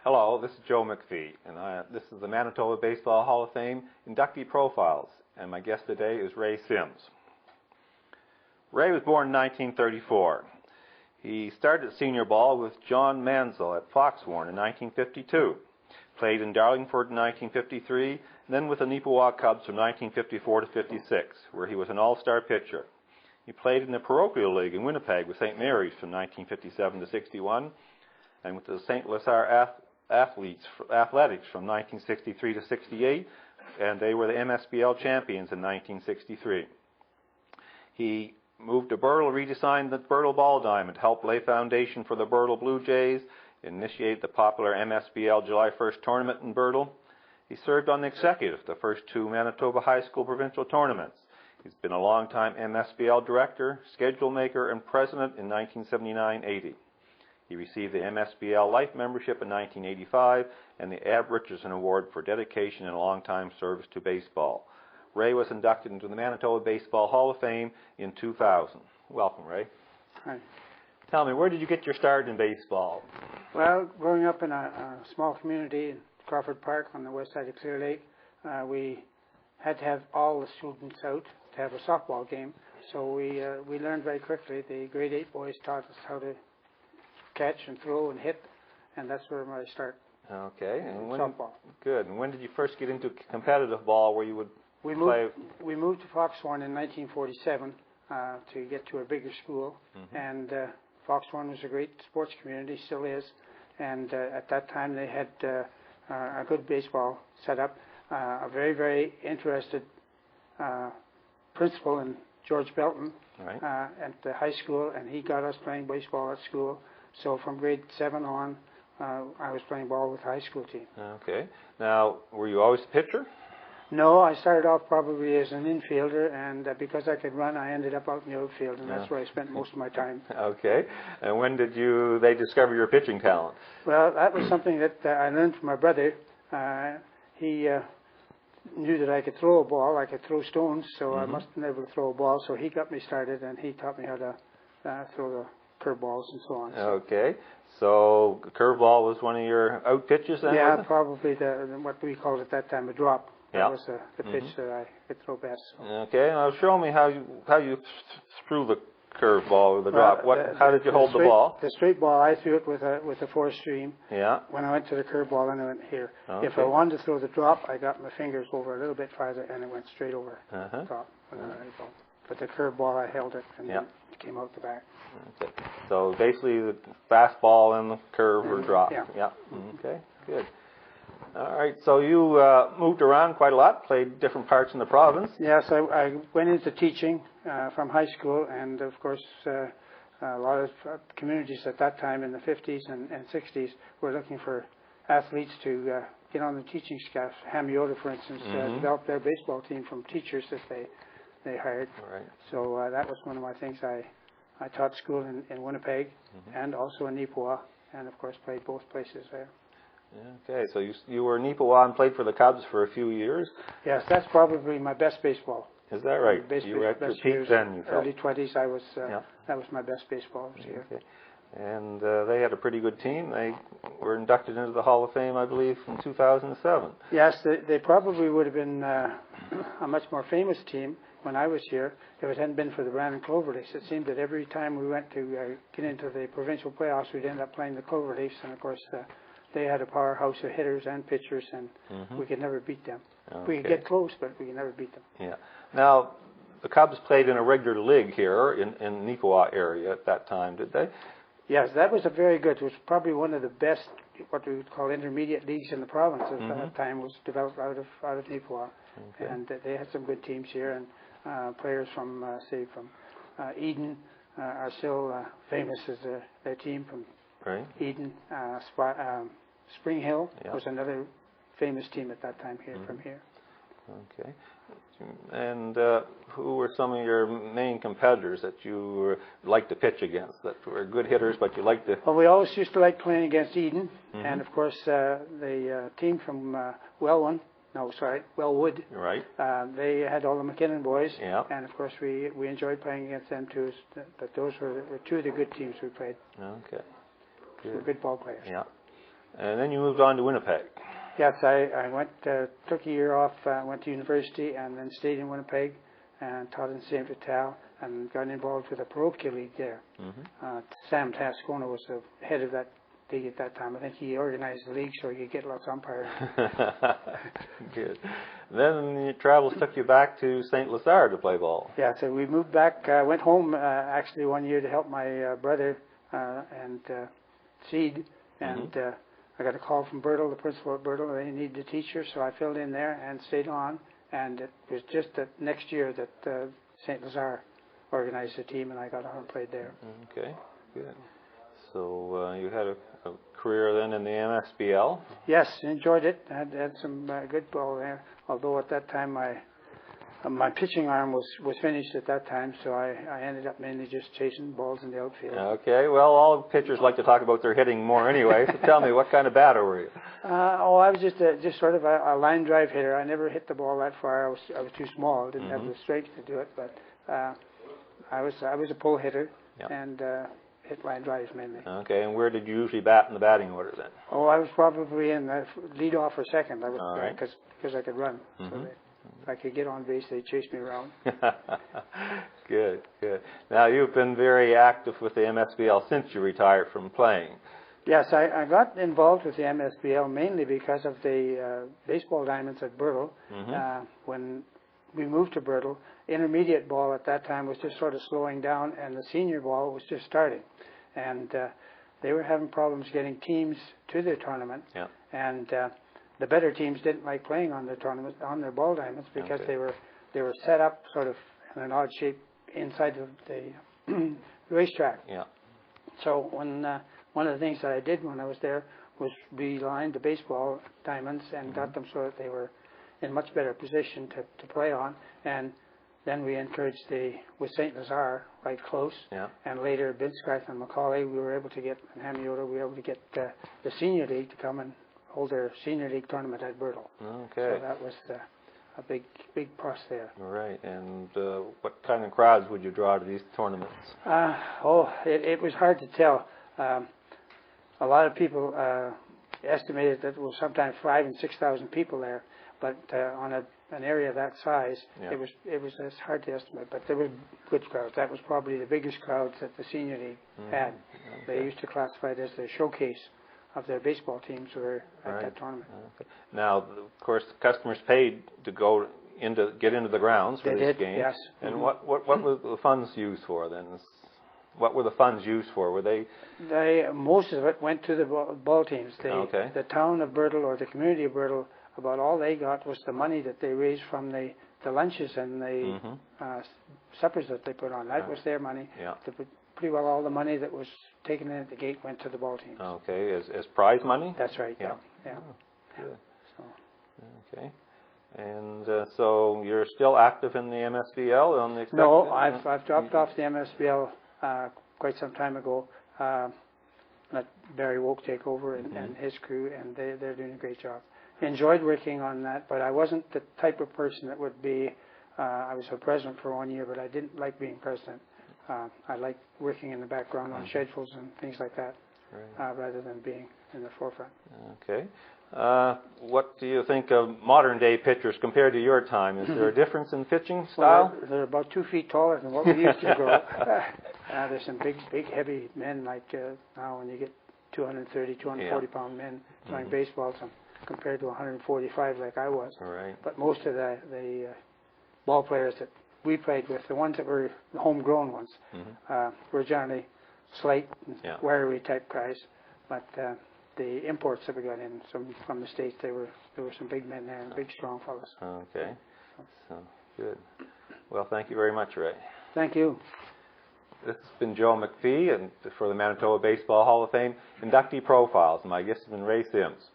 Hello, this is Joe McPhee, and this is the Manitoba Baseball Hall of Fame Inductee Profiles, and my guest today is Ray Sims. Ray was born in 1934. He started senior ball with John Manzel at Foxwarren in 1952, played in Darlingford in 1953, and then with the Neepawa Cubs from 1954 to 56, where he was an all-star pitcher. He played in the Parochial League in Winnipeg with St. Mary's from 1957 to 61, and with the St. Lazare Athletics from 1963 to 68, and they were the MSBL champions in 1963. He moved to Birtle, redesigned the Birtle Ball Diamond, helped lay foundation for the Birtle Blue Jays, initiated the popular MSBL July 1st tournament in Birtle. He served on the executive the first two Manitoba High School provincial tournaments. He's been a long-time MSBL director, schedule maker, and president in 1979-80. He received the MSBL Life Membership in 1985 and the Ab Richardson Award for dedication and long-time service to baseball. Ray was inducted into the Manitoba Baseball Hall of Fame in 2000. Welcome, Ray. Hi. Tell me, where did you get your start in baseball? Well, growing up in a small community in Crawford Park on the west side of Clear Lake, we had to have all the students out to have a softball game. So we learned very quickly. The grade 8 boys taught us how to catch and throw and hit, and that's where I start. Okay. And softball. Good. And when did you first get into competitive ball where you would play? We moved to Foxwarren in 1947 to get to a bigger school, and Foxwarren was a great sports community, still is, and at that time they had a good baseball setup, a very, very interested principal in George Belton at the high school, and he got us playing baseball at school. So from grade 7 on, I was playing ball with the high school team. Okay. Now, were you always a pitcher? No, I started off probably as an infielder, and because I could run, I ended up out in the outfield, and that's where I spent most of my time. Okay. And when did they discover your pitching talent? Well, that was something that I learned from my brother. He knew that I could throw a ball, I could throw stones, so I must have been able to throw a ball, so he got me started, and he taught me how to throw the curveballs and so on. Okay. So curveball was one of your out pitches then? Yeah, probably what we called at that time a drop. That was the pitch that I could throw best. So. Okay. Now show me how you threw the curveball or the drop. How did you hold the ball? The straight ball, I threw it with a 4-stream. Yeah. When I went to the curveball, then I went here. Okay. If I wanted to throw the drop, I got my fingers over a little bit farther, and it went straight over the top. But the curveball, I held it, and then it came out the back. Okay. So basically, the fastball and the curve or drop. Yeah. Okay. Good. All right. So you moved around quite a lot, played different parts in the province. Yes, I went into teaching from high school, and of course, a lot of communities at that time in the 50s and 60s were looking for athletes to get on the teaching staff. Hamiota, for instance, developed their baseball team from teachers that they hired. Right. So that was one of my things. I taught school in Winnipeg and also in Neepawa, and of course played both places there. Okay, so you were in Neepawa and played for the Cubs for a few years. Yes, that's probably my best baseball. Is that right? You were at your peak then, you felt? Early 20s, I was. That was my best baseball here. Okay. And they had a pretty good team. They were inducted into the Hall of Fame, I believe, in 2007. Yes, they probably would have been a much more famous team when I was here if it hadn't been for the Brandon Cloverleafs. It seemed that every time we went to get into the provincial playoffs, we'd end up playing the Cloverleafs, and of course they had a powerhouse of hitters and pitchers, and we could never beat them. Okay. We could get close, but we could never beat them. Yeah. Now, the Cubs played in a regular league here in Neepawa area at that time, did they? Yes, that was it was probably one of the best, what we would call intermediate leagues in the province at that time, was developed out of Neepawa. Okay. And they had some good teams here, and players from Eden are still famous as their team from Eden. Spring Hill was another famous team at that time here from here. Okay. And who were some of your main competitors that you liked to pitch against, that were good hitters, but you liked to... Well, we always used to like playing against Eden, and of course the team from Wellwood. Right. They had all the McKinnon boys, and of course we enjoyed playing against them too. But those were two of the good teams we played. Okay. Good ball players. Yeah. And then you moved on to Winnipeg. Yes, I went, took a year off, went to university, and then stayed in Winnipeg and taught in St. Vital and got involved with the parochial league there. Sam Tascona was the head of that league at that time. I think he organized the league so he could get lots of umpiring. Good. Then your travels took you back to St. Lazare to play ball. Yeah, so we moved back, went home actually one year to help my brother and seed, and I got a call from Bertle, the principal at Bertle. They needed a teacher, so I filled in there and stayed on. And it was just that next year that St. Lazare organized a team, and I got on and played there. Okay, good. So you had a career then in the MSBL? Yes, enjoyed it. Had some good ball there. Although at that time my pitching arm was finished at that time, so I ended up mainly just chasing balls in the outfield. Okay, well, all pitchers like to talk about their hitting more anyway, so tell me, what kind of batter were you? I was just sort of a line drive hitter. I never hit the ball that far. I was too small. I didn't have the strength to do it, but I was a pull hitter and hit line drives mainly. Okay, and where did you usually bat in the batting order then? Oh, I was probably in the lead off or second. I was because I could run. So if I could get on base, they'd chase me around. Good, good. Now, you've been very active with the MSBL since you retired from playing. Yes, I got involved with the MSBL mainly because of the baseball diamonds at Bertle. When we moved to Bertle, intermediate ball at that time was just sort of slowing down, and the senior ball was just starting. And they were having problems getting teams to their tournament. And the better teams didn't like playing on their tournament, on their ball diamonds, because they were set up sort of in an odd shape inside of the racetrack. So when one of the things that I did when I was there was reline the baseball diamonds and got them so that they were in much better position to play on. And then we encouraged with St. Lazare right close, and later Binscrath and Macaulay, we were able to get, and Hamiota, we were able to get the senior league to come and hold their senior league tournament at Bertle. So that was a big plus there. Right, and what kind of crowds would you draw to these tournaments? It was hard to tell. A lot of people estimated that there was sometimes 5,000 and 6,000 people there, but on an area that size, it was hard to estimate. But there were good crowds. That was probably the biggest crowds that the senior league had. They used to classify it as the showcase of their baseball teams were at that tournament. Now, of course, customers paid to get into the grounds for these games. Yes. And what were the funds used for then? What were the funds used for? Were they? Most of it went to the ball teams. The town of Bertle or the community of Bertle, about all they got was the money that they raised from the lunches and the suppers that they put on. That was their money. Pretty well all the money that was taken in at the gate went to the ball teams. Okay, as prize money? That's right, yeah. Oh, good. Okay. And so you're still active in the MSBL? No, I've dropped off the MSBL quite some time ago. Let Barry Woke take over and his crew, and they're doing a great job. Enjoyed working on that, but I wasn't the type of person that would be, I was a president for 1 year, but I didn't like being president. I like working in the background on schedules and things like that, rather than being in the forefront. Okay. What do you think of modern day pitchers compared to your time? Is there a difference in pitching style? Well, they're about 2 feet taller than what we used to grow. There's some big, heavy men like now when you get 230, 240 pound men playing baseball, compared to 145 like I was. But most of the ball players that we played with, the ones that were the homegrown ones, were generally slight, wiry type guys. But the imports that we got in from the States, there were some big men there and big, strong fellows. Okay. So, good. Well, thank you very much, Ray. Thank you. This has been Joe McPhee and for the Manitoba Baseball Hall of Fame Inductee Profiles. My guest has been Ray Sims.